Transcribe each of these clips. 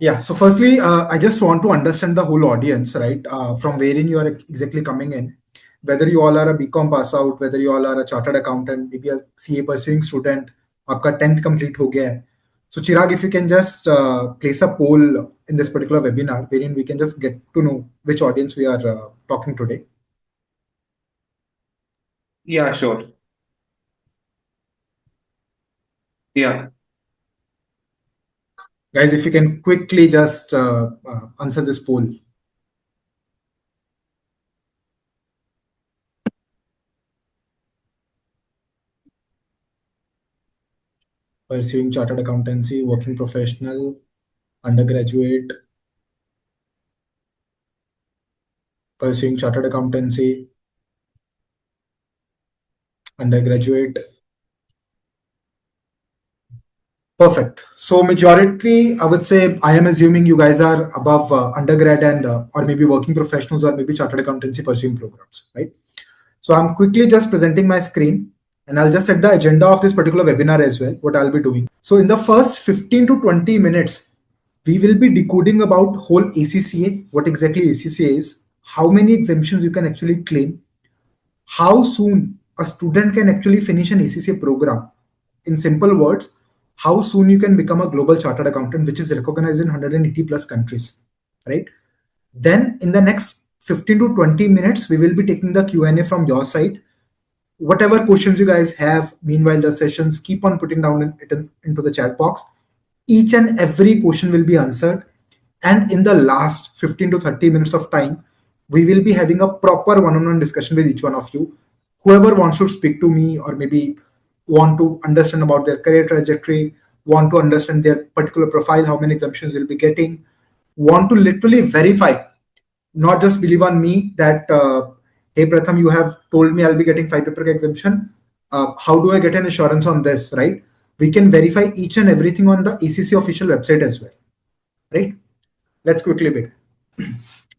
Yeah. So firstly, I just want to understand the whole audience, right? From wherein you are exactly coming in. Whether you all are a BCom pass out, whether you all are a chartered accountant, maybe a CA pursuing student, आपका 10th complete हो गया है. So Chirag, if you can just place a poll in this particular webinar, wherein we can just get to know which audience we are talking today. Yeah, sure. Yeah. Guys, if you can quickly just answer this poll. Pursuing chartered accountancy, working professional, undergraduate, pursuing chartered accountancy, undergraduate. Perfect. So majority, I would say, I am assuming you guys are above undergrad and or maybe working professionals or maybe chartered accountancy pursuing programs, right? So I'm quickly just presenting my screen and I'll just set the agenda of this particular webinar as well, what I'll be doing. So in the first 15 to 20 minutes, we will be decoding about whole ACCA, what exactly ACCA is, how many exemptions you can actually claim, how soon a student can actually finish an ACCA program. In simple words, how soon you can become a global chartered accountant, which is recognized in 180 plus countries, right? Then in the next 15 to 20 minutes, we will be taking the Q&A from your side. Whatever questions you guys have, meanwhile the sessions, keep on putting down into the chat box. Each and every question will be answered. And in the last 15 to 30 minutes of time, we will be having a proper one-on-one discussion with each one of you. Whoever wants to speak to me or maybe want to understand about their career trajectory, want to understand their particular profile, how many exemptions they'll be getting, want to literally verify, not just believe on me that, hey, Pratham, you have told me I'll be getting 5 paper exemption. How do I get an assurance on this, right? We can verify each and everything on the ACC official website as well, right? Let's quickly begin.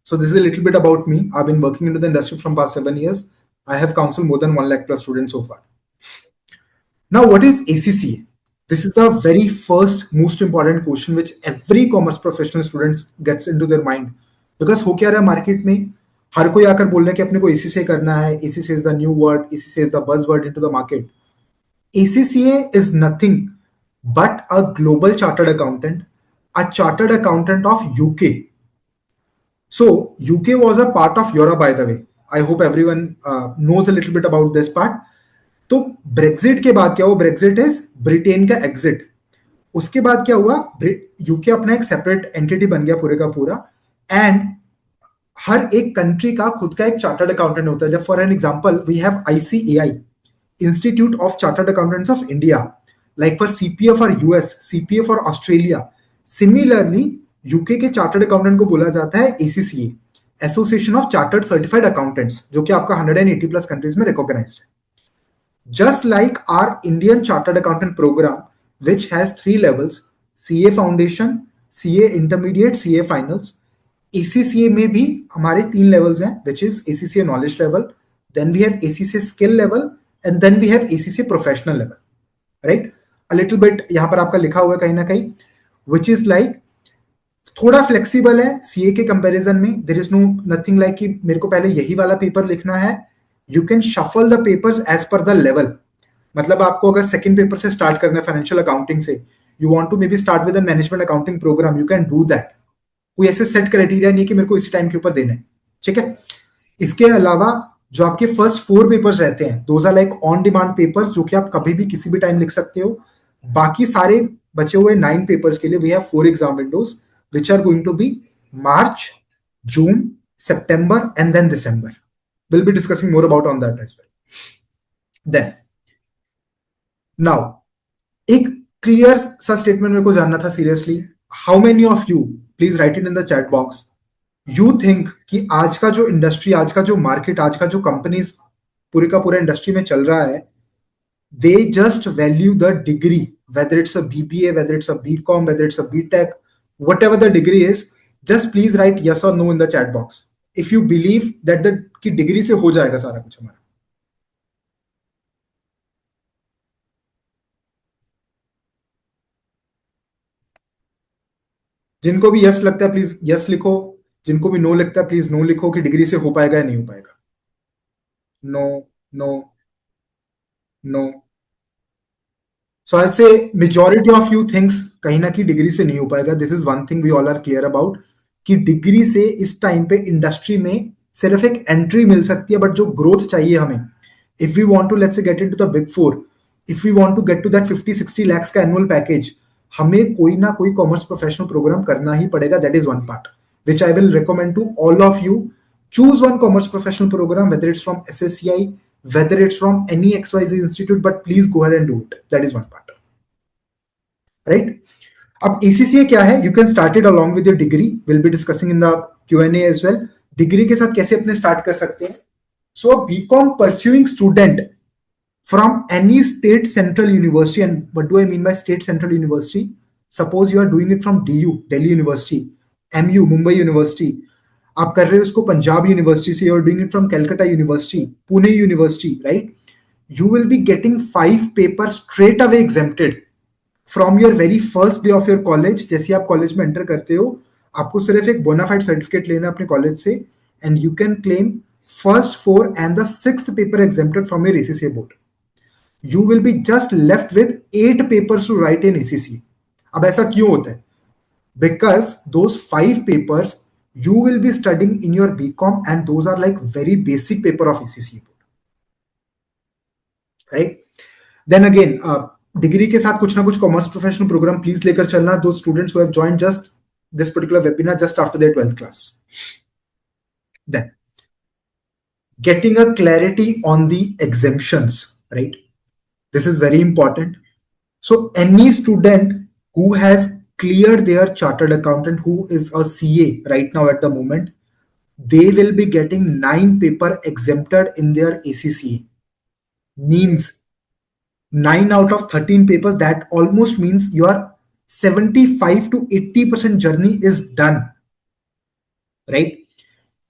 So this is a little bit about me. I've been working into the industry from past 7 years. I have counseled more than 1 lakh plus students so far. Now, what is ACCA? This is the very first most important question which every commerce professional students gets into their mind. Because हो क्या रहा है market में, हर कोई आकर बोल रहा है कि अपने को ACCA करना है, ACCA is the new word, ACCA is the buzzword into the market. ACCA is nothing but a global chartered accountant, a chartered accountant of UK. So UK was a part of Europe, by the way. I hope everyone knows a little bit about this part. तो Brexit के बाद क्या हुआ? Brexit is Britain का exit. उसके बाद क्या हुआ? यूके अपना एक सेपरेट एंटिटी बन गया पूरे का पूरा. एंड हर एक कंट्री का खुद का एक चार्टर्ड अकाउंटेंट होता है. जब for an example we have ICAI, institute of chartered accountants of India, like for CPA for US, CPA for Australia. Similarly UK के चार्टर्ड अकाउंटेंट को बोला जाता है ACCA, association of chartered certified accountants, जो कि आपका 180 प्लस कंट्रीज में recognised है. Just like our Indian Chartered Accountant program, which has 3 levels: CA Foundation, CA Intermediate, CA Finals. ACCA में भी हमारे 3 levels हैं, which is ACCA Knowledge Level, then we have ACCA Skill Level, and then we have ACCA Professional Level, right? A little bit यहाँ पर आपका लिखा हुआ है कहीं ना कहीं, which is like थोड़ा फ्लेक्सिबल है सीए के कंपैरिजन में. There is no nothing like कि मेरे को पहले यही वाला पेपर लिखना है. You can shuffle the papers as per the level. मतलब आपको अगर सेकंड पेपर से स्टार्ट करना है फाइनेंशियल अकाउंटिंग से, you want to maybe start with management accounting program, you can do that. कोई ऐसे सेट क्राइटेरिया नहीं कि मेरे को इसी टाइम के ऊपर देना है, ठीक है. इसके अलावा जो आपके फर्स्ट 4 पेपर्स रहते हैं, those are like on demand papers, जो कि आप कभी भी किसी भी टाइम लिख सकते हो. बाकी सारे बचे हुए 9 पेपर्स के लिए we have 4 exam windows, which are going to be March, June, September, and then December. We'll be discussing more about on that as well. Then, now, एक क्लियर सा स्टेटमेंट मेरे को जानना था seriously. How many of you, please right it in the chat box, you think कि आज का जो इंडस्ट्री, आज का जो मार्केट, आज का जो कंपनीज पूरे का पूरा इंडस्ट्री में चल रहा है, they just value the degree, whether it's a BBA, whether it's a BCom, whether it's a BTech, whatever the degree is. Just please write yes or no in the chat box if you believe that the कि degree से हो जाएगा सारा कुछ हमारा. जिनको भी yes लगता है प्लीज यस लिखो, जिनको भी नो लगता है प्लीज नो लिखो कि डिग्री से हो पाएगा या नहीं हो पाएगा. No, no, no. So I'll say majority of you thinks कहीं ना कि डिग्री से नहीं हो पाएगा. This is one thing we all are clear about कि डिग्री से इस टाइम पे इंडस्ट्री में सिर्फ एक एंट्री मिल सकती है, बट जो ग्रोथ चाहिए हमें, if we want to let's say get into the big four, if we want to get to that 50-60 lakhs का एनुअल पैकेज, हमें कोई ना कोई कॉमर्स प्रोफेशनल प्रोग्राम करना ही पड़ेगा. That is one part which I will recommend to all of you. Choose one commerce professional program, whether it's from SSCI, whether it's from any XYZ institute, but please go ahead and do it. That is one part. Right? अब ACCA क्या है? You can start it along with your degree. We'll be discussing in the Q&A as well. Degree के साथ कैसे अपने start कर सकते हैं? So BCom pursuing student from any state central university, and what do I mean by state central university? Suppose you are doing it from DU, Delhi University, MU, Mumbai University, आप कर रहे हो उसको Punjab university से, you are doing it from Calcutta university, Pune university, right? You will be getting 5 paper straight away exempted from your very first day of your college. जैसे आप college में enter करते हो, आपको सिर्फ एक बोनाफाइड सर्टिफिकेट लेना अपने कॉलेज से, and you can claim first 4 and the 6th paper exempted from your ACCA board. You will be just left with 8 papers to write in ACCA. अब ऐसा क्यों होता है? Because those 5 papers you will be studying in your BCom, and those are like very basic paper of ACCA board, right? Then again, degree के साथ कुछ ना कुछ कॉमर्स प्रोफेशनल प्रोग्राम प्लीज लेकर चलना. दो students who have joined just this particular webinar just after their 12th class. Then getting a clarity on the exemptions, right? This is very important. So any student who has cleared their chartered accountant, who is a CA right now at the moment, they will be getting 9 paper exempted in their ACCA. Means 9 out of 13 papers. That almost means your 75 to 80% journey is done, right?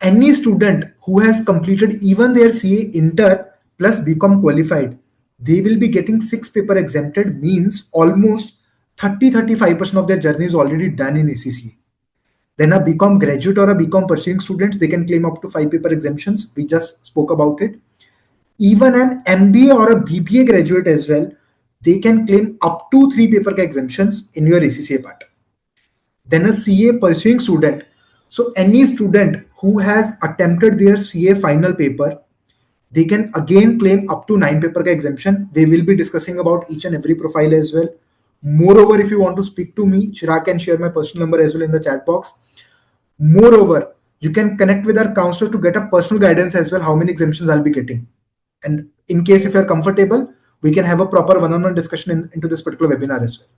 Any student who has completed even their CA inter plus BCom qualified, they will be getting 6 paper exempted. Means almost 30-35% of their journey is already done in ACCA. Then a BCom graduate or a BCom pursuing students, they can claim up to 5 paper exemptions. We just spoke about it. Even an MBA or a BBA graduate as well, they can claim up to 3 paper exemptions in your ACCA part. Then a CA pursuing student. So any student who has attempted their CA final paper, they can again claim up to 9 paper exemption. We will be discussing about each and every profile as well. Moreover, if you want to speak to me, Chirag can share my personal number as well in the chat box. Moreover, you can connect with our counselor to get a personal guidance as well, how many exemptions I'll be getting. And in case if you're comfortable, we can have a proper one-on-one discussion into this particular webinar as well.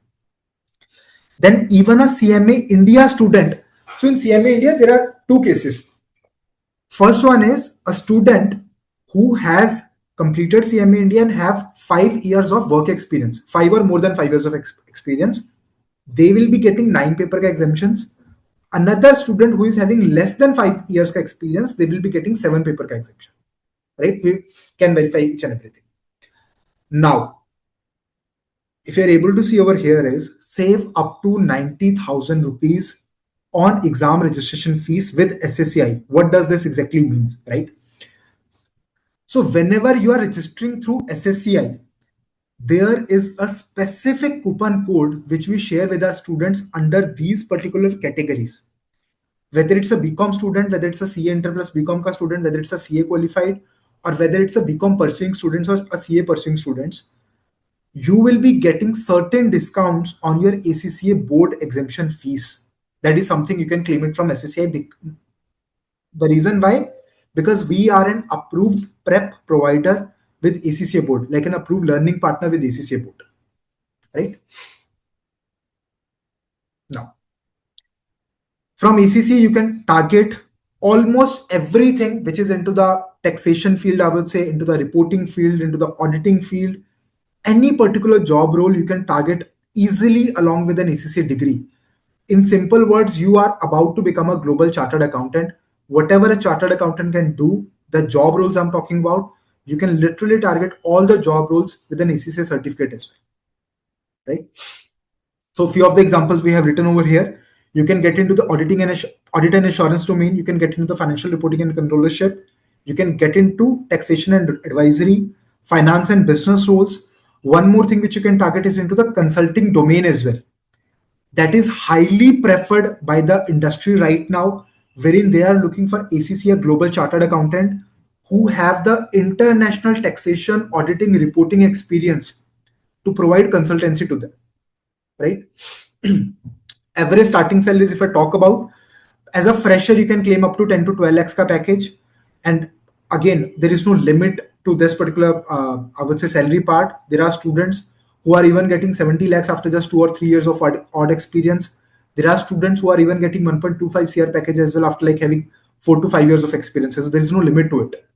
Then even a CMA India student. So in CMA India, there are 2 cases. First one is a student who has completed CMA India and have 5 years of work experience, 5 or more than 5 years of experience. They will be getting 9 paper ka exemptions. Another student who is having less than 5 years ka experience, they will be getting 7 paper ka exemption, right? We can verify each and everything. Now, if you're able to see over here is save up to 90,000 rupees on exam registration fees with SSCI. What does this exactly means, right? So whenever you are registering through SSCI, there is a specific coupon code which we share with our students under these particular categories. Whether it's a BCom student, whether it's a CA inter plus BCom ka student, whether it's a CA qualified, or whether it's a BCom pursuing students or a CA pursuing students, you will be getting certain discounts on your ACCA board exemption fees. That is something you can claim it from SSCI. The reason why? Because we are an approved prep provider with ACCA board, like an approved learning partner with ACCA board, right? Now, from ACCA, you can target almost everything which is into the taxation field, I would say, into the reporting field, into the auditing field. Any particular job role you can target easily along with an ACCA degree. In simple words, you are about to become a global chartered accountant. Whatever a chartered accountant can do, the job roles I'm talking about, you can literally target all the job roles with an ACCA certificate as well, right? So a few of the examples we have written over here. You can get into the audit and assurance domain. You can get into the financial reporting and controllership. You can get into taxation and advisory, finance and business roles. One more thing which you can target is into the consulting domain as well. That is highly preferred by the industry right now, wherein they are looking for ACC, a global chartered accountant, who have the international taxation, auditing, reporting experience to provide consultancy to them, right? Average starting salaries, if I talk about, as a fresher, you can claim up to 10 to 12 lakhs ka package. And again, there is no limit to this particular, I would say, salary part. There are students who are even getting 70 lakhs after just 2 or 3 years of odd experience. There are students who are even getting 1.25 CR package as well after like having 4 to 5 years of experience. So there is no limit to it.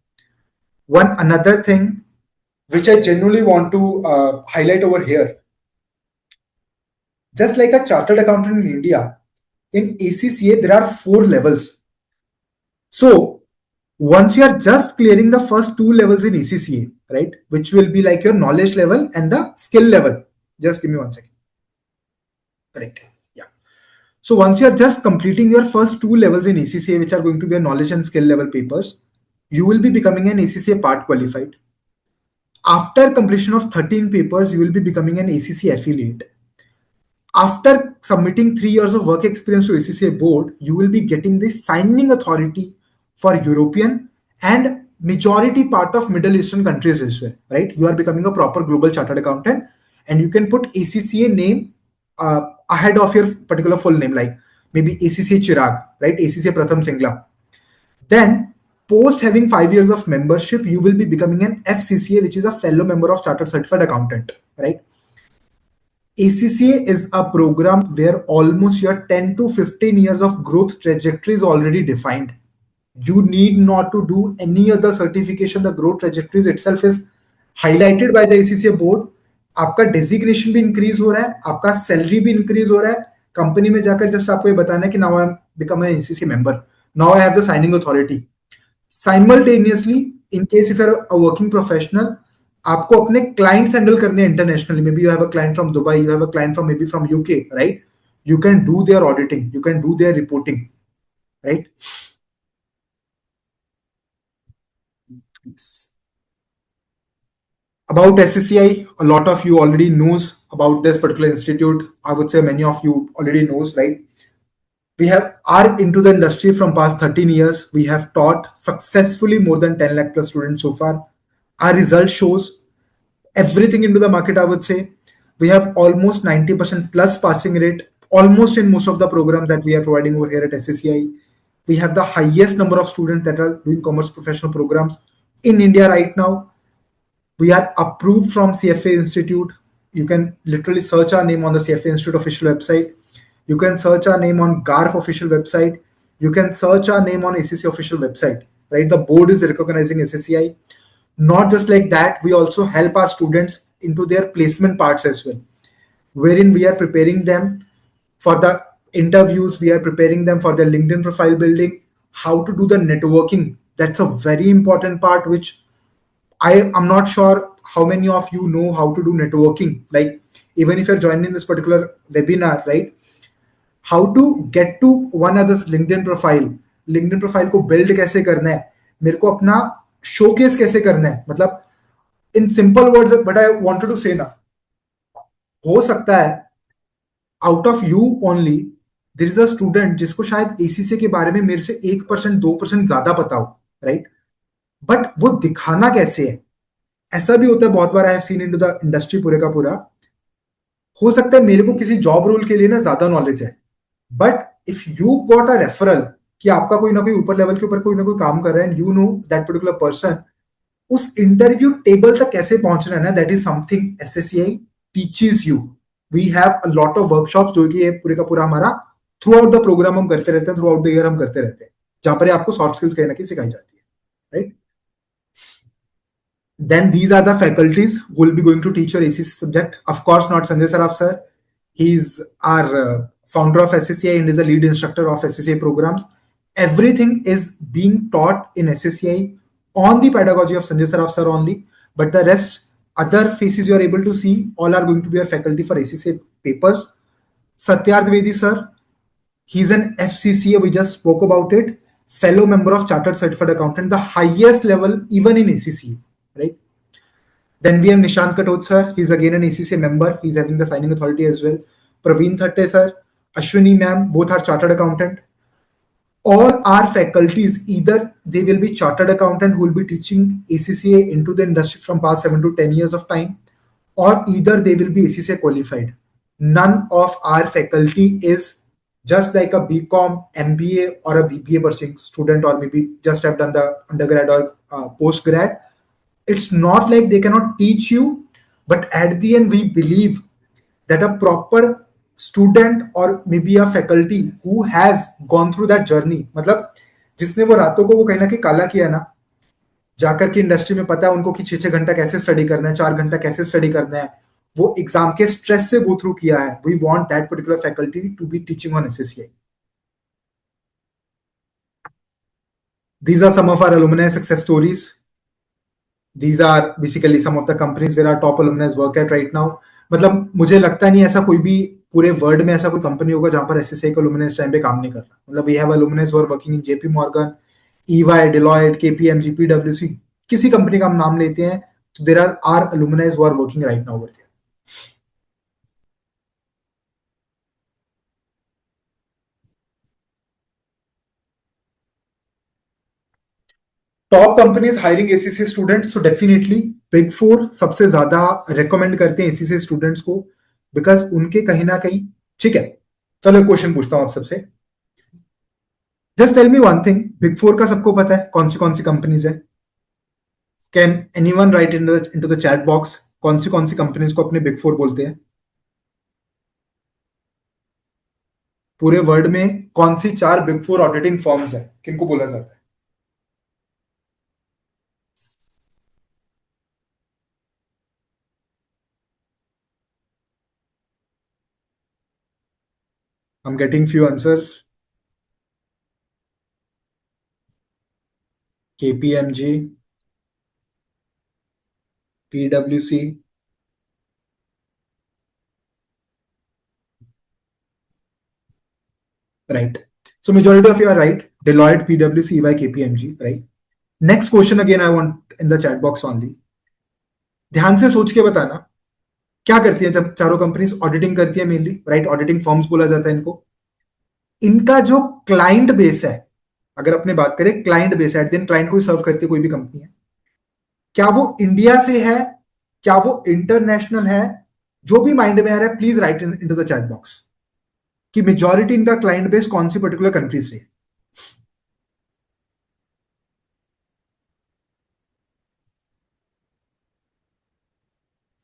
One another thing which I genuinely want to highlight over here, just like a chartered accountant in India, in ACCA there are 4 levels. So once you are just clearing the first 2 levels in ACCA, right, which will be like your knowledge level and the skill level. Just give me 1 second. Correct. Yeah. So once you are just completing your first 2 levels in ACCA, which are going to be a knowledge and skill level papers, you will be becoming an ACCA part qualified. After completion of 13 papers, you will be becoming an ACCA affiliate. After submitting 3 years of work experience to ACCA board, you will be getting the signing authority for European and majority part of Middle Eastern countries as well, right? You are becoming a proper global chartered accountant, and you can put ACCA name ahead of your particular full name, like maybe ACCA Chirag, right? ACCA Pratham Singla. Then, post having 5 years of membership, you will be becoming an FCCA, which is a fellow member of Chartered Certified Accountant, right? ACCA is a program where almost your 10 to 15 years of growth trajectory is already defined. You need not to do any other certification. The growth trajectories itself is highlighted by the ACCA board. आपका designation भी increase हो रहा है, आपका salary भी increase हो रहा है. कंपनी में जाकर जस्ट आपको ये बताना है कि now I am become an ACC member, now I have the signing authority. Simultaneously, in case if you are a working professional, आपको अपने क्लाइंट्स हैंडल करने हैं internationally. Maybe you have a client from Dubai, you have a client from maybe from UK, right? You can do their auditing, you can do their reporting, right? About SCCI, a lot of you already knows about this particular institute. I would say many of you already knows, right? We are into the industry from past 13 years. We have taught successfully more than 10 lakh plus students so far. Our result shows everything into the market. I would say we have almost 90% plus passing rate almost in most of the programs that we are providing over here at SCCI. We have the highest number of students that are doing commerce professional programs in India right now. We are approved from CFA Institute. You can literally search our name on the CFA Institute official website. You can search our name on GARF official website. You can search our name on ACC official website, right? The board is recognizing SSCI. Not just like that, we also help our students into their placement parts as well, wherein we are preparing them for the interviews, we are preparing them for their LinkedIn profile building, how to do the networking. That's a very important part, which I'm not sure how many of you know how to do networking. Like, even if you're joining this particular webinar, right? How to get to one other's LinkedIn profile को build कैसे करना है, मेरे को अपना showcase कैसे करना है. मतलब in simple words, what I wanted to say ना, हो सकता है out of you only there is a student जिसको शायद ACC के बारे में मेरे से 1% 2% ज्यादा पता हो, right? बट वो दिखाना कैसे है, ऐसा भी होता है बहुत बार. I have seen into the industry पूरे का पूरा. हो सकता है मेरे को किसी जॉब रोल के लिए ना ज्यादा नॉलेज है, but if you got a referral कि आपका कोई ना कोई ऊपर लेवल के ऊपर कोई ना कोई काम कर रहा है and you know that particular person, उस इंटरव्यू टेबल तक कैसे पहुंचना है ना, that is something SSCI teaches you. We have a lot of workshops जो कि ये पूरे का पूरा हमारा थ्रू आउट द प्रोग्राम हम करते रहते हैं, थ्रू आउट द ईयर हम करते रहते हैं, जहां पर आपको सॉफ्ट स्किल्स कहीं ना कहीं सिखाई जाती है, right? Then these are the faculties who will be going to teach your ACC subject. Of course, not Sanjay Saraf sir. He's our founder of SSCI and is a lead instructor of SSCI programs. Everything is being taught in SSCI on the pedagogy of Sanjay Saraf sir only. But the rest, other faces you are able to see, all are going to be our faculty for ACCI papers. Satyarth Vedi sir, He's an FCCA. We just spoke about it. Fellow member of Chartered Certified Accountant, the highest level even in ACCA, right? Then we have Nishant Katot sir. He's again an ACCA member. He's having the signing authority as well. Praveen Thatte sir, Ashwini ma'am, both are chartered accountant. All our faculties, either they will be chartered accountant who will be teaching ACCA into the industry from past 7 to 10 years of time, or either they will be ACCA qualified. None of our faculty is just like a BCom, MBA, or a BBA pursuing student, or maybe just have done the undergrad or postgrad. It's not like they cannot teach you, but at the end, we believe that a proper student or maybe a faculty who has gone through that journey, मतलब जिसने वो रातों को वो कहीं ना कहीं काला किया ना, जाकर के इंडस्ट्री में पता है उनको कि 6 6 घंटा कैसे स्टडी करना है, 4 घंटा कैसे स्टडी करना है, वो एग्जाम के स्ट्रेस से गो थ्रू किया है. We want that particular faculty to be teaching on SSCI. These are some of our alumni success stories. These are basically some of the companies where our top alumni work at right now. मतलब मुझे लगता नहीं ऐसा कोई भी पूरे world में ऐसा कोई कंपनी होगा जहां पर एसएससीआई का alumni इस टाइम पे काम नहीं कर रहा. मतलब we have alumni who are working in JP Morgan, EY, Deloitte, KPMG, PwC. किसी कंपनी का हम नाम लेते हैं तो there are our alumni who are working right now over there. Top companies hiring ACC students, तो डेफिनेटली बिग फोर सबसे ज्यादा रेकमेंड करते हैं एसीसी स्टूडेंट्स को, बिकॉज उनके कहीं ना कहीं. ठीक है, चलो क्वेश्चन पूछता हूं आप सबसे. Just tell me one thing, big four का सबको पता है कौन सी कंपनीज है? Can anyone write into the chat box कौन सी कंपनीज को अपने बिग फोर बोलते हैं? पूरे वर्ल्ड में कौन सी 4 बिग फोर ऑडिटिंग फर्म्स है, किनको बोला जाता है? I am getting few answers. KPMG, पीडब्ल्यूसी, right? So majority of you are right. Deloitte, PwC, EY, KPMG, right? Next question again I want in the chat box only. ध्यान से सोच के बताना, क्या करती है जब चारों कंपनीज ऑडिटिंग करती है मेनली, राइट? ऑडिटिंग फर्म्स बोला जाता है इनको. इनका जो क्लाइंट बेस है, अगर अपने बात करें क्लाइंट बेस है, एट दिन क्लाइंट को सर्व करती है कोई भी कंपनी है, क्या वो इंडिया से है, क्या वो इंटरनेशनल है? जो भी माइंड में आ रहा है please write in to the chat box कि मेजॉरिटी इनका क्लाइंट बेस कौन सी पर्टिकुलर कंट्री से.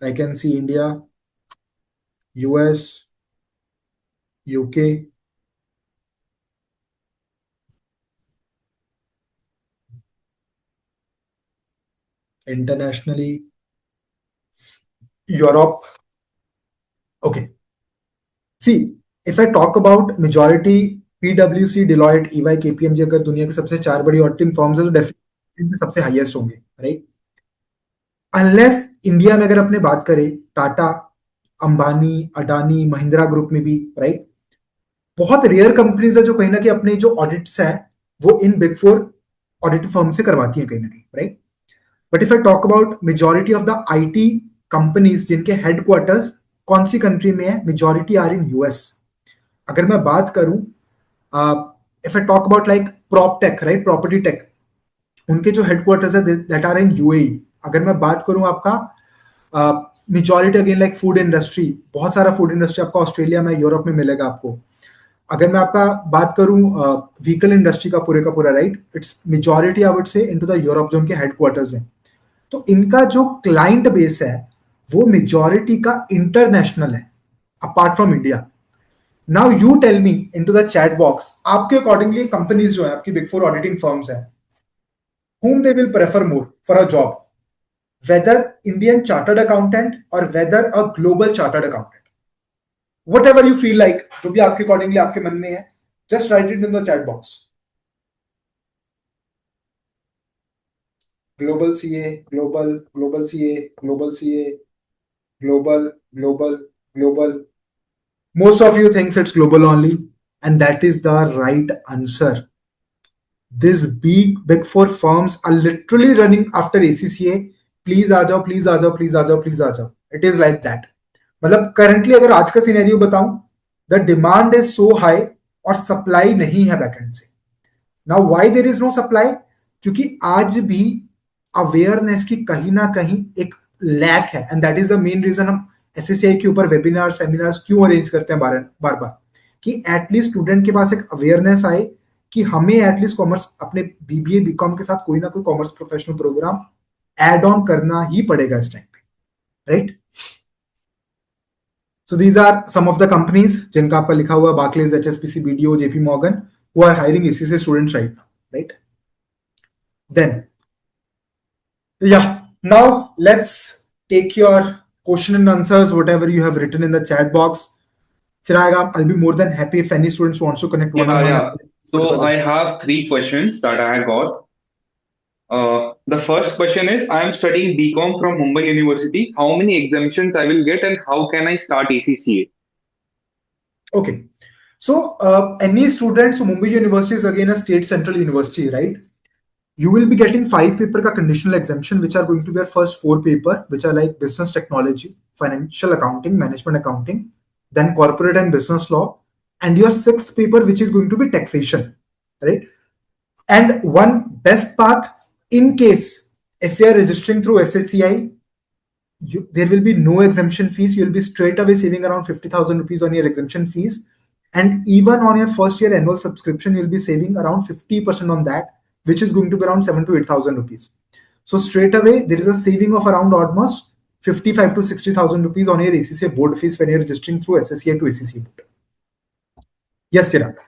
I can see India, US, UK, internationally, Europe. Okay. See, if I talk about majority PwC, Deloitte, EY, KPMG अगर दुनिया की सबसे 4 बड़ी ऑडिटिंग फर्म्स है तो डेफिनेटली सबसे हाईएस्ट होंगे, राइट? अनलेस इंडिया में अगर अपने बात करें टाटा, अंबानी, अडानी, महिंद्रा ग्रुप में भी, राइट, बहुत रेयर कंपनीज है जो कहीं ना कहीं अपने जो ऑडिट्स है वो in big four audit firm से करवाती है कहीं ना कहीं, right? But if I talk about majority of the IT companies जिनके हेडक्वार्टर्स कौन सी कंट्री में है, मेजॉरिटी आर इन यूएस. अगर मैं बात करूं, if I talk about like prop tech, right, property tech, उनके जो हेडक्वार्टर्स है दैट आर इन यूएई. अगर मैं बात करूं आपका majority again like food industry, बहुत सारा फूड इंडस्ट्री आपका ऑस्ट्रेलिया में, यूरोप में मिलेगा आपको. अगर मैं आपका बात करूं व्हीकल इंडस्ट्री का पूरा, right, it's majority I would से इनटू द यूरोप जो उनके हेडक्वार्टर्स हैं. तो इनका जो क्लाइंट बेस है वो मेजॉरिटी का इंटरनेशनल है apart from India. Now you tell me into the chat box, आपके अकॉर्डिंगली कंपनीज जो है आपकी बिग फोर ऑडिटिंग फर्म्स हैं, whom they will prefer more for a job, whether Indian chartered accountant or whether a global chartered accountant. Whatever you feel like, जो भी आपके accordingly आपके मन में है, just write it in the chat box. Global CA, global CA, global CA, global. Most of you thinks it's global only, and that is the right answer. These big four firms are literally running after ACCA. Please आ जाओ, please आ जाओ, please आ जाओ, please आ जाओ. It is like that. मतलब currently अगर आज का सिनेरियो बताऊं, the demand is so high और सप्लाई नहीं है बैकएंड से. Now why there is no supply? क्योंकि आज भी अवेयरनेस की कहीं ना कहीं एक लैक है, and that is the main reason हम एसएससीआई के ऊपर वेबिनार सेमिनार्स क्यों अरेंज करते हैं बार बार, कि एटलीस्ट स्टूडेंट के पास एक अवेयरनेस आए कि हमें एटलीस्ट कॉमर्स अपने बीबीए बीकॉम के साथ कोई ना कोई commerce professional program add on करना ही पड़ेगा इस टाइम पे, right? So these are some of the companies जिनका आपका लिखा हुआ Barclays, HSBC, BDO, JP Morgan, who are hiring ACC students right now, right? Then yeah, now let's take your question and answers, whatever you have written in the chat box. Chirag, I'll be more than happy if any students wants to connect Yeah, one-on-one. yeah. So I have three questions that I got. The first question is, I am studying BCom from Mumbai University. How many exemptions I will get and how can I start ACCA? Okay. So any students, so Mumbai University is again a state central university, right? You will be getting 5 paper ka conditional exemption, which are going to be your first 4 paper, which are like business technology, financial accounting, management accounting, then corporate and business law, and your 6th paper, which is going to be taxation, right? And one best part, in case if you are registering through SSCI, there will be no exemption fees. You will be straight away saving around 50,000 rupees on your exemption fees. And even on your first year annual subscription, you'll be saving around 50% on that, which is going to be around 7 to 8,000 rupees. So straight away, there is a saving of around almost 55 to 60,000 rupees on your ACCA board fees when you're registering through SSCI to ACCA board. Yes, Chirag.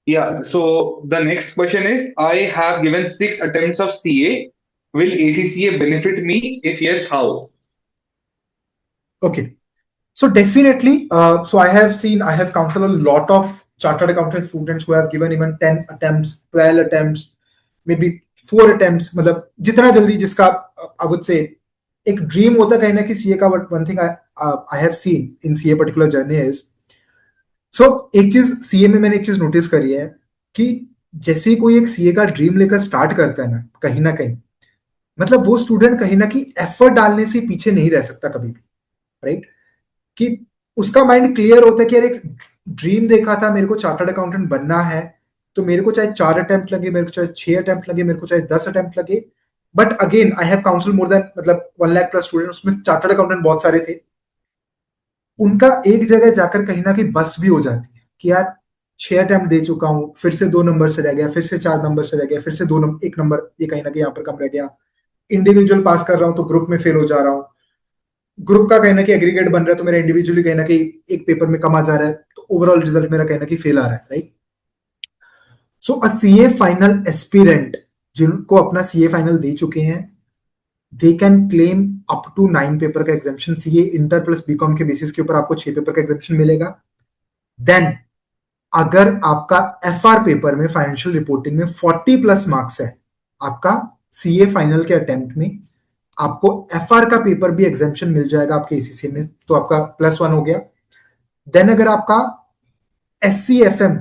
Yeah, so the next question is, I have given 6 attempts of CA. Will ACCA benefit me? If yes, how? Okay. So definitely, so I have counseled a lot of chartered accountant students who have given even 10 attempts, 12 attempts, maybe 4 attempts. मतलब जितना जल्दी जिसका I would say एक dream होता है कहीं ना कि सीए का. But one thing I have seen in CA particular journey is, so एक चीज सीए में मैंने एक चीज नोटिस करी है कि जैसे ही कोई एक सीए का ड्रीम लेकर स्टार्ट करता है ना कहीं, मतलब वो स्टूडेंट कहीं ना कहीं एफर्ट डालने से पीछे नहीं रह सकता कभी भी, राइट? कि उसका माइंड क्लियर होता है कि यार एक ड्रीम देखा था, मेरे को चार्टर्ड अकाउंटेंट बनना है, तो मेरे को चाहे 4 अटेम्प्ट लगे, मेरे को चाहे 6 अटेम्प्ट लगे, मेरे को चाहे 10 अटेम्प्ट लगे. But again I have council more than मतलब 1 लाख प्लस स्टूडेंट, उसमें चार्टर्ड अकाउंटेंट बहुत सारे थे. उनका एक जगह जाकर कहीं ना कहीं बस भी हो जाती है कि यार 6 अटेम्प्ट दे चुका हूं, फिर से 2 नंबर से रह गया, फिर से 4 नंबर से रह गया, फिर से 1 नंबर, ये कहीं ना कहीं यहाँ पर कम रह गया. इंडिविजुअल पास कर रहा हूं तो ग्रुप में फेल हो जा रहा हूं, ग्रुप का कहीं ना कहीं एग्रीगेट बन रहा है तो मेरा इंडिविजुअली कहीं ना कहीं एक पेपर में कम आ जा रहा है, तो ओवरऑल रिजल्ट मेरा कहीं ना कहीं फेल आ रहा है, right? So a CA final aspirant जिनको अपना सीए फाइनल दे चुके हैं, they can claim up to 9 paper का exemption. CA inter plus BCom के बेसिस के ऊपर आपको 6 पेपर का एग्जामिशन मिलेगा. देन अगर आपका एफआर पेपर में फाइनेंशियल रिपोर्टिंग में 40 प्लस मार्क्स है आपका सीए फाइनल के अटेम्प्ट में, आपको एफआर का पेपर भी एग्जामिशन मिल जाएगा आपके एसीसी में, तो आपका +1 हो गया. देन अगर आपका एससीएफएम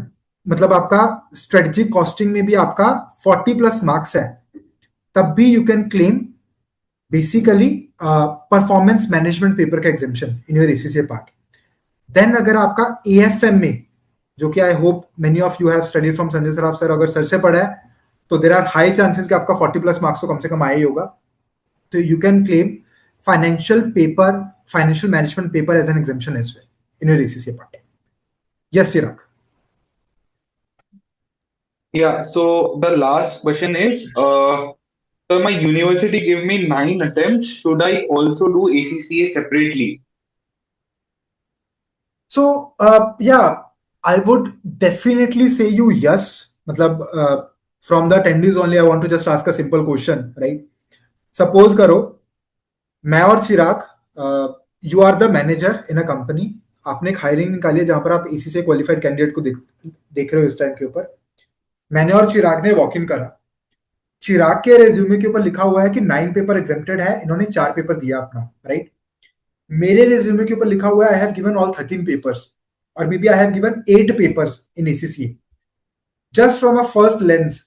मतलब आपका स्ट्रेटेजिक कॉस्टिंग में भी आपका 40 प्लस मार्क्स है, तब भी you can claim basically performance management paper का exemption in your ACC part. Then अगर आपका एएफएम में, जो कि I hope many of you have studied from Sanjay Saraf sir, अगर सर से पढ़ा है तो देर आर हाई चांसेस कि आपका 40 प्लस मार्क्स तो कम से कम आया ही होगा. तो you can claim financial management paper as an examination as well in your ACC part. Yes Chirag. Yeah, so the last question is, so my university gave me 9 attempts. Should I also do ACCA separately? So yeah, I would definitely say you yes. मतलब from the attendees only, I want to just ask a simple question, right? Suppose करो मैं और Chirag, you are the manager in a company, आपने एक hiring निकाली है जहां पर आप एसी से क्वालिफाइड कैंडिडेट को देख रहे हो इस टाइम के ऊपर. मैंने और चिराग ने वॉक इन करा. चिराग के रेज्यूमे के ऊपर लिखा हुआ है कि 9 पेपर एग्जेम्प्टेड है, इन्होंने 4 पेपर दिया अपना, राइट? मेरे रेज्यूमे के ऊपर लिखा हुआ है I have given all 13 papers और maybe I have given 8 papers in ACCA. Just from a first lens,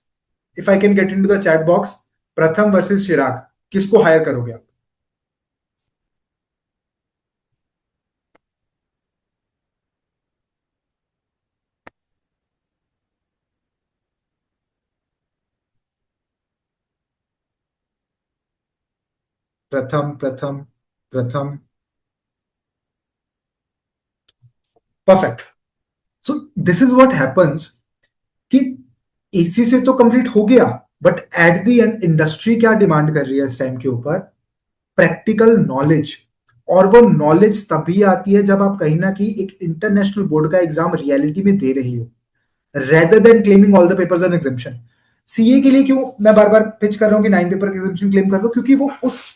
if I can get into the chat box, Pratham versus Chirag, किसको हायर करोगे आप? Pratham Pratham Pratham. Perfect. So this is what happens कि AC से तो complete हो गया, but at the end industry क्या demand कर रही है इस टाइम के ऊपर? Practical knowledge. और वो नॉलेज तभी आती है जब आप कहीं ना कहीं एक इंटरनेशनल बोर्ड का एग्जाम रियलिटी में दे रही हो, rather than claiming all the papers and examination. CA के लिए क्यों मैं बार बार पिच कर रहा हूं कि 9 पेपर का एग्जामिशन क्लेम कर लो? क्योंकि वो उस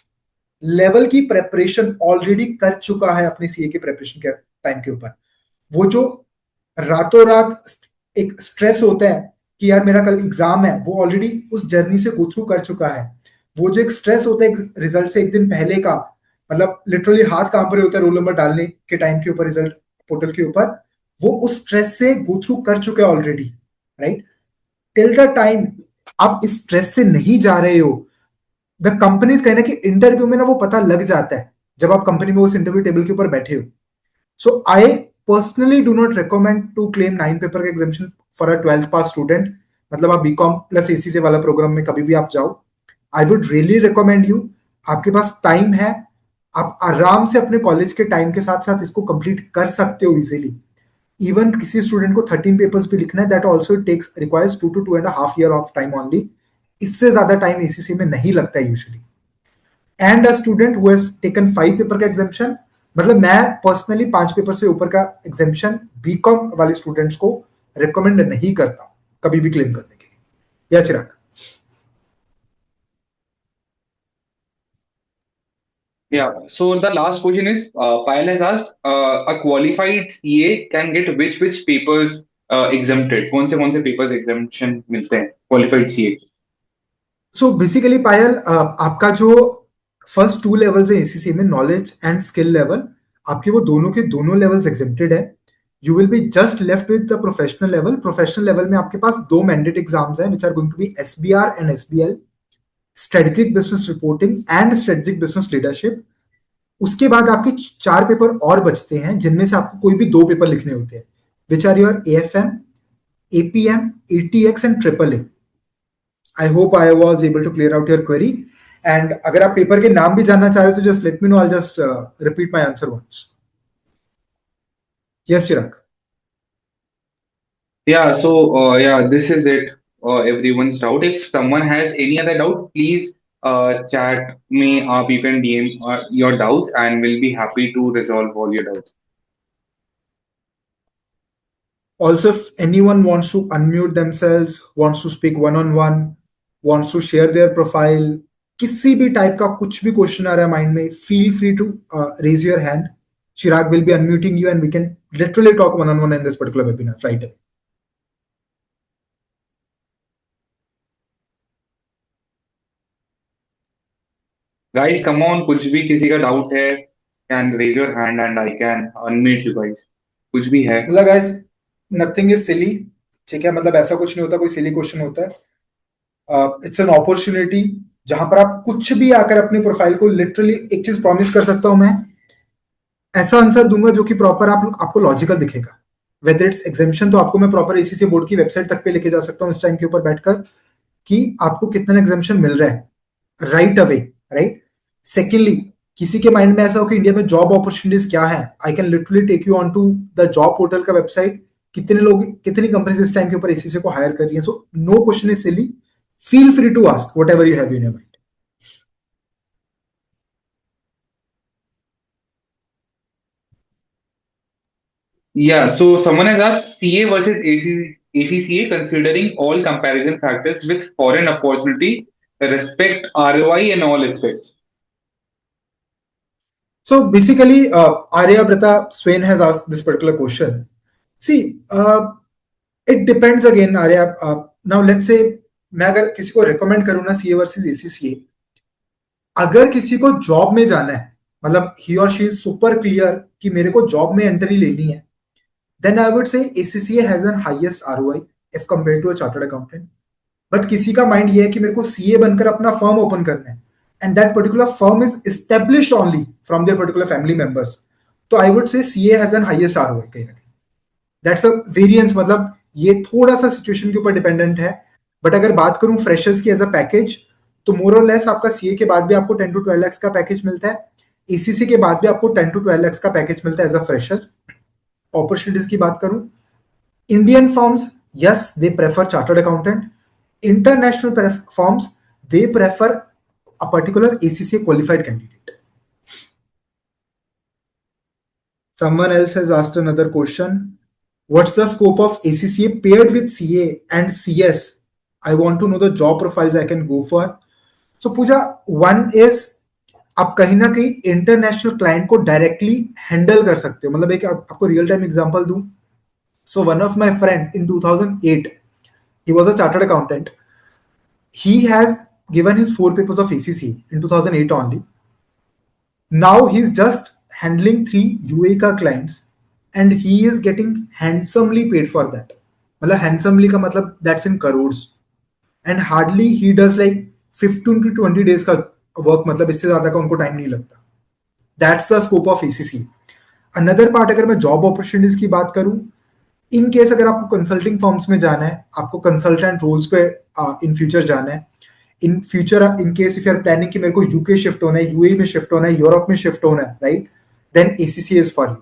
लेवल की प्रेपरेशन ऑलरेडी कर चुका है अपने सीए के प्रेपरेशन के टाइम के ऊपर. वो जो रातों रात एक स्ट्रेस होता है कि यार मेरा कल एग्जाम है, वो ऑलरेडी उस जर्नी से गो थ्रू कर चुका है. वो जो एक स्ट्रेस होता है रिजल्ट से एक दिन पहले का, मतलब लिटरली हाथ कांप रहे होते हैं रोल नंबर डालने के टाइम के ऊपर रिजल्ट पोर्टल के ऊपर, वो उस स्ट्रेस से गो थ्रू कर चुके हैं already. Right. Till the time आप इस स्ट्रेस से नहीं जा रहे हो, द कंपनीज कहना कि इंटरव्यू में ना वो पता लग जाता है जब आप कंपनी में उस इंटरव्यू टेबल के ऊपर बैठे हो. So I personally do not recommend to claim 9 paper का एग्जामिशन for a 12th pass student. मतलब आप बीकॉम प्लस एसी से वाला प्रोग्राम में कभी भी आप जाओ, I would really recommend you, आपके पास टाइम है, आप आराम से अपने कॉलेज के टाइम के साथ साथ इसको कंप्लीट कर सकते हो इजीली. इवन किसी स्टूडेंट को 13 पेपर्स भी लिखना है, that also takes requires 2 to 2.5 year of time only. इससे ज्यादा टाइम एसीसी में नहीं लगता है usually. And a student who has taken 5 paper का एग्जामिशन, मतलब मैं पर्सनली 5 पेपर से ऊपर का एग्जामिशन बीकॉम वाले स्टूडेंट्स को रिकमेंड नहीं करता कभी भी क्लेम करने के लिए. या चिराग? Yeah. So the last question is, Payal has asked, a qualified CA can get which papers exempted? कौन से papers exemption मिलते हैं qualified CA? So basically Payal, आपका जो फर्स्ट 2 लेवल्स है एसीसी में, नॉलेज एंड स्किल लेवल, आपके वो दोनों के दोनों लेवल्स एग्जेम्प्टेड है. You will be just left with the professional level. Professional level में आपके पास 2 मैंडेट एग्जाम्स हैं which are going to be SBR and SBL, strategic business reporting and strategic business leadership. उसके बाद आपके 4 पेपर और बचते हैं जिनमें से आपको कोई भी 2 पेपर लिखने होते हैं, which are your AFM, APM, ATX and triple A. I hope I was able to clear out your query. And अगर आप पेपर के नाम भी जानना चाह रहे हो तो just let me know, I just repeat my answer once. Yes Chirag? Yeah, so yeah, this is it. Everyone's doubt. If someone has any other doubt, please chat me up. You can DM your doubts, and we'll be happy to resolve all your doubts. Also, if anyone wants to unmute themselves, wants to speak one on one, wants to share their profile, किसी भी type का कुछ भी question आ रहा है mind में, feel free to raise your hand. Chirag will be unmuting you and we can literally talk one on one in this particular webinar right away. Guys, come on, कुछ भी किसी का doubt है, can raise your hand and I can unmute you guys. कुछ भी है. मतलब guys, nothing is silly. ठीक है, मतलब ऐसा कुछ नहीं होता कोई सिली क्वेश्चन होता है. इट्स एन अपॉर्चुनिटी जहां पर आप कुछ भी आकर अपने प्रोफाइल को, लिटरली एक चीज प्रॉमिस कर सकता हूं मैं, ऐसा आंसर दूंगा जो कि प्रॉपर आपको लॉजिकल दिखेगा. वेदर इट्स एग्जामिशन, तो आपको मैं प्रॉपर एसीसी बोर्ड की वेबसाइट तक पे लेके जा सकता हूँ इस टाइम के ऊपर बैठकर कि आपको कितना एग्जामिशन मिल रहा है राइट अवे. राइट. सेकेंडली, किसी के माइंड में ऐसा हो कि इंडिया में जॉब अपॉर्चुनिटीज क्या है, I can literally take you on to the job portal का वेबसाइट. कितने लोग, कितनी कंपनीज इस टाइम के ऊपर एसीसी को हायर कर रही है. So no question is silly. Feel free to ask whatever you have in your mind. Yeah, so someone has asked CA versus ACCA considering all comparison factors with foreign opportunity, respect ROI and all aspects. So basically, Aryabrata Swain has asked this particular question. See, it depends again, Arya. Now let's say मैं अगर किसी को recommend करूँ ना CA versus ACCA, अगर किसी को job में जाना है, मतलब ही और शी इज सुपर क्लियर कि मेरे को जॉब में एंट्री लेनी है, then I would say ACCA has an highest ROI if compare to a chartered accountant. But किसी का माइंड ये है कि मेरे को सीए बनकर अपना फर्म ओपन करना है, and that particular firm is established only from their particular family members, तो I would say CA has an highest ROI कहीं ना कहीं. दैट्स अ वेरियंस, मतलब ये थोड़ा सा सिचुएशन के ऊपर डिपेंडेंट है. बट अगर बात करूं फ्रेशर्स की एज अ पैकेज, तो मोर और लेस आपका सीए के बाद भी आपको 10 to 12 lakhs का पैकेज मिलता है. एसीसी के बाद भी आपको 10 to 12 lakhs का पैकेज मिलता है एज अ फ्रेशर. अपॉर्चुनिटीज की बात करूं, Indian firms, yes they prefer chartered accountant. International firms, they prefer a particular ACCA qualified candidate. Someone else has asked another question. What's the scope of ACCA paired with CA and CS? I want to know the job profiles I can go for. So Pooja, one is आप कहीं ना कहीं international client को directly handle कर सकते हो. मतलब एक आपको रियल टाइम एग्जांपल दूं. So one of my friend in 2008, he was a chartered accountant. He has given his 4 papers of ACC in 2008 only. Now he's just handling 3 UAE का clients and he is getting handsomely paid for that. मतलब handsomely का मतलब that's in crores. And hardly he does like 15 to 20 days का work, मतलब इससे ज्यादा का उनको टाइम नहीं लगता. That's the scope of ACC. Another part, अगर मैं जॉब अपॉर्चुनिटीज की बात करूं, इन केस अगर आपको कंसल्टिंग फर्म्स में जाना है, आपको कंसल्टेंट रोल्स पे इन फ्यूचर जाना है, in future in case if you are planning कि मेरे को यूके शिफ्ट होना है, यूएई में शिफ्ट होना है, यूरोप में शिफ्ट होना है, right, then ACC is for you.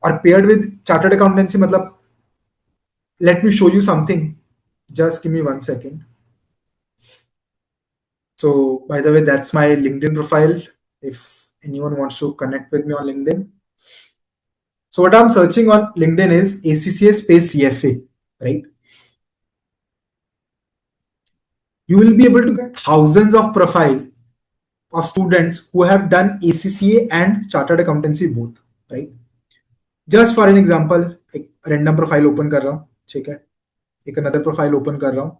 और पेयर्ड विद चार्टर्ड अकाउंटेंसी, मतलब let me show you something, just give me 1 second. So by the way, that's my LinkedIn profile if anyone wants to connect with me on LinkedIn. So what I'm searching on LinkedIn is ACCA space CFA, right? You will be able to get thousands of profile of students who have done ACCA and chartered accountancy both, right? Just for an example, एक random profile open कर रहा हूँ, ठीक है, एक another profile open कर रहा हूँ,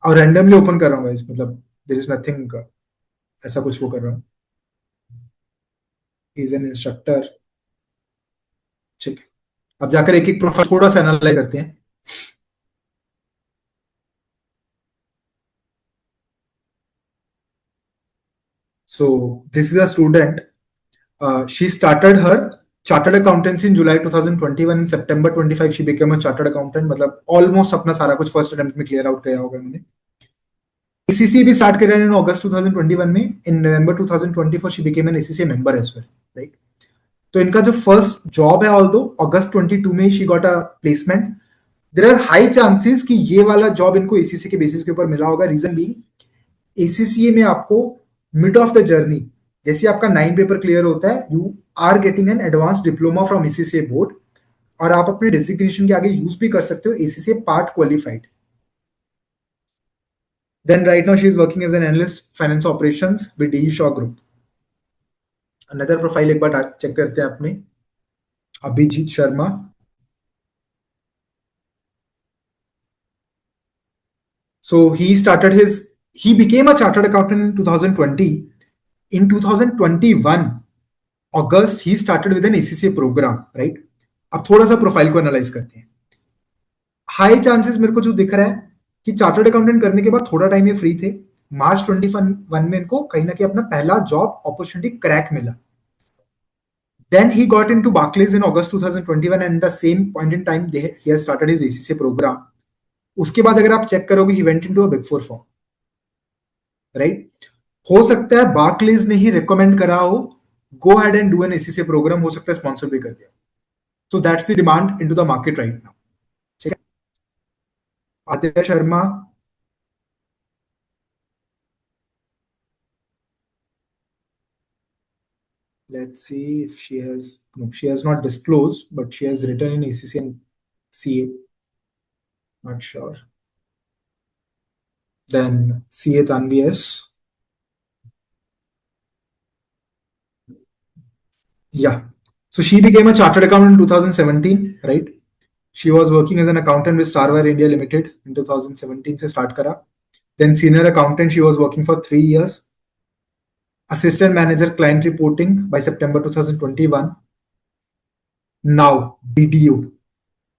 और रैंडमली ओपन कर रहा हूँ गाइस, मतलब देयर इज नथिंग ऐसा कुछ वो कर रहा हूँ. इज एन इंस्ट्रक्टर, ठीक है. अब जाकर एक एक प्रोफाइल थोड़ा सा एनालाइज करते हैं. सो this is a student. She started her chartered accountancy in July 2021. In September 25 she became a chartered accountant. मतलब ऑलमोस्ट अपना सारा कुछ फर्स्ट अटेम्प्ट में क्लियर आउट किया होगा उन्होंने. एसीसी भी स्टार्ट कर रहे हैं इन अगस्त 2021 में. In November 2024 she became an ACC member as well, right. तो इनका जो फर्स्ट जॉब है, ऑल्दो अगस्त 22 में she got a placement, there are high chances कि ये वाला जॉब इनको एसीसी के बेसिस के ऊपर मिला होगा. रीजन बीइंग, एसीसीए में आपको मिड ऑफ द जर्नी, जैसे आपका 9 पेपर क्लियर होता है, you are getting an advance diploma from ACCA board, और आप अपने डिजिग्नेशन के आगे यूज भी कर सकते हो ACCA part qualified. Then right now she is working as an analyst finance operations with D Shaw group. Another profile एक बार चेक करते हैं अपने, Abhijit Sharma. So he became a chartered accountant in 2020. In 2021 August he started with an ACCA program, right? अब थोड़ा सा profile को analyse करते हैं. हाई चांसेस मेरे को जो दिख रहा है कि चार्टर्ड अकाउंटेंट करने के बाद थोड़ा टाइम ये फ्री थे. मार्च 21 में इनको कहीं ना कहीं अपना पहला जॉब अपॉर्चुनिटी क्रैक मिला. Then he got into Barclays in August 2021 and the same point in time he has started his ACCA program. उसके बाद अगर आप चेक करोगे, he went into a big four firm, right. हो सकता है Barclays ने ही रिकमेंड करा हो, go ahead and do an ACC programme, हो सकता है स्पॉन्सर भी कर दिया. So that's the demand into the market right now, ठीक है. Aditya Sharma, let's see if she has, no, she has not disclosed, but she has written in ACC and CA, not sure. Then CA Tanvi S. Yeah. So she became a chartered accountant in 2017, right? She was working as an accountant with Starware India Limited in 2017 से start करा. Then senior accountant, she was working for 3 years. Assistant manager client reporting by September 2021. Now BDO.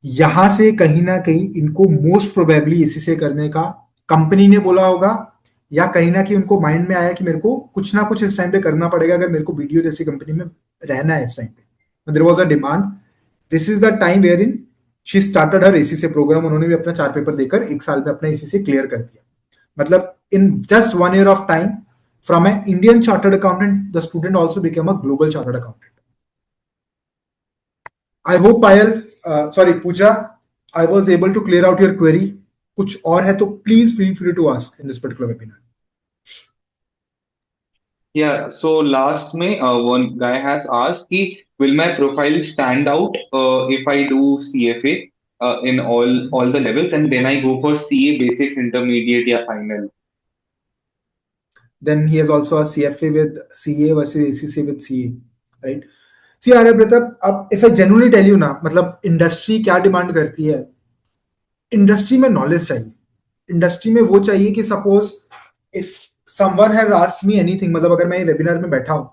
यहां से कहीं ना कहीं इनको most probably इसी से करने का कंपनी ने बोला होगा, या कहीं ना कहीं उनको माइंड में आया कि मेरे को कुछ ना कुछ इस टाइम पे करना पड़ेगा अगर मेरे को बीडीओ जैसी कंपनी में रहना है इस टाइम पे. There was a demand. This is the time where in she started her ACC program. उन्होंने भी अपना 4 पेपर देकर 1 साल में अपना एसीसी क्लियर कर दिया. मतलब in just 1 year of time from an Indian chartered accountant the student also became a global chartered accountant. I hope Payal, sorry Pooja, I was able to clear out your query. कुछ और है तो please feel free to ask in this particular webinar. Yeah, so last May, one guy has asked, ki, will my profile stand out if I do CFA in all the levels, and then I go for CA basics, intermediate, या final? Then he has also a CFA with CA versus ACCA with CA, right? See, Arya Pratap, अब if I genuinely tell you ना, मतलब industry क्या demand करती है. Industry में knowledge चाहिए. Industry में वो चाहिए कि suppose if someone has asked me anything, मतलब अगर मैं ये वेबिनार में बैठा हूं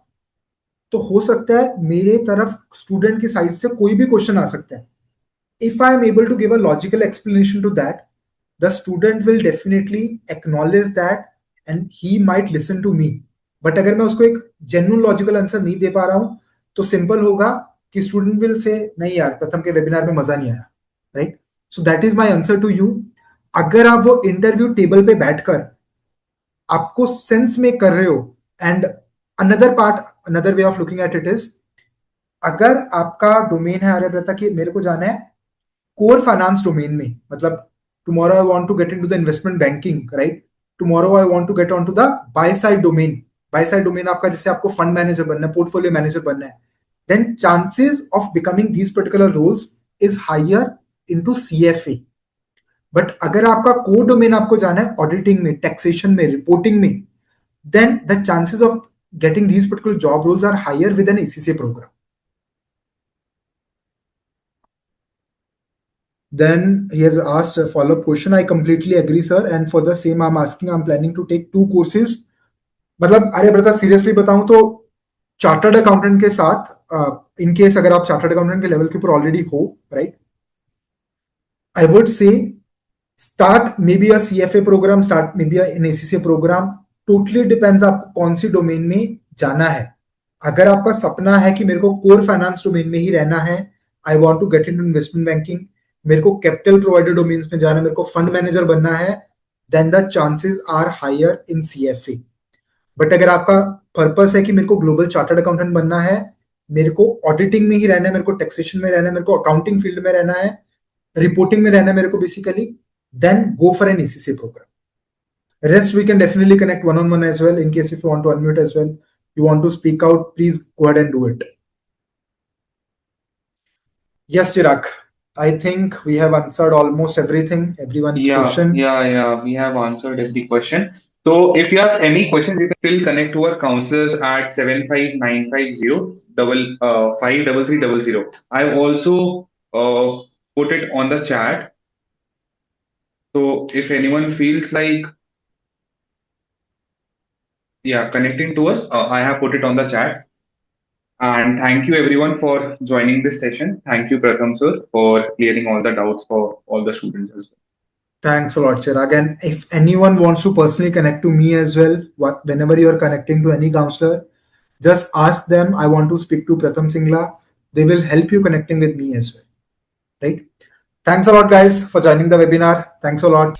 तो हो सकता है मेरे तरफ स्टूडेंट की साइड से कोई भी क्वेश्चन आ सकता है. If I am able to give a logical explanation to that, the student will definitely acknowledge that and he might listen to me. But अगर मैं उसको एक जेन्युइन लॉजिकल आंसर नहीं दे पा रहा हूं तो सिंपल होगा कि स्टूडेंट विल से नहीं यार प्रथम के वेबिनार में मजा नहीं आया, right? So that is my answer to you. अगर आप वो इंटरव्यू टेबल पे बैठकर आपको सेंस में कर रहे हो, and another part, another way of looking at it is, अगर आपका डोमेन है आर्यव्रता कि मेरे को जाना है कोर फाइनेंस डोमेन में, मतलब tomorrow I want to get into the investment banking, right? Tomorrow I want to get on to the buy side domain. Buy side domain आपका जैसे आपको फंड मैनेजर बनना है, पोर्टफोलियो मैनेजर बनना है, then chances of becoming these particular roles is higher into CFA. But अगर आपका core domain आपको जाना है ऑडिटिंग में, टैक्सेशन में, रिपोर्टिंग में, then the chances of getting these particular job roles are higher with an ACCA program. Then he has asked a follow-up question. I completely agree, sir. And for the same, I'm planning to take 2 courses. मतलब आर्यव्रता seriously बताऊं तो chartered accountant के साथ in case अगर आप chartered accountant के level के ऊपर ऑलरेडी हो, right, I would say start maybe a CFA program, start maybe an ACCA program. Totally depends आपको कौन सी डोमेन में जाना है. अगर आपका सपना है कि मेरे को कोर फाइनेंस डोमेन में ही रहना है, I want to get into investment banking, मेरे को कैपिटल प्रोवाइडर डोमेन्स में जाना है, मेरे को फंड मैनेजर बनना है, then the chances are higher in CFA. But अगर आपका पर्पस है कि मेरे को ग्लोबल चार्टर्ड अकाउंटेंट बनना है, मेरे को ऑडिटिंग में ही रहना है, मेरे को टैक्सेशन में रहना है, मेरे को अकाउंटिंग फील्ड में रहना है, रिपोर्टिंग में रहना है मेरे को basically, then go for an ACCA program. Rest we can definitely connect one-on-one as well. In case if you want to unmute as well, you want to speak out, please go ahead and do it. Yes, Chirag. I think we have answered almost everything, everyone's question. Yeah, we have answered every question. So if you have any questions, you can still connect to our counselors at 75950 53300. I've also put it on the chat. So if anyone feels like connecting to us, I have put it on the chat. And thank you everyone for joining this session. Thank you, Pratham sir, for clearing all the doubts for all the students as well. Thanks a lot, Chirag. And if anyone wants to personally connect to me as well, whenever you're connecting to any counselor, just ask them, I want to speak to Pratham Singla. They will help you connecting with me as well. Right? Thanks a lot, guys, for joining the webinar. Thanks a lot.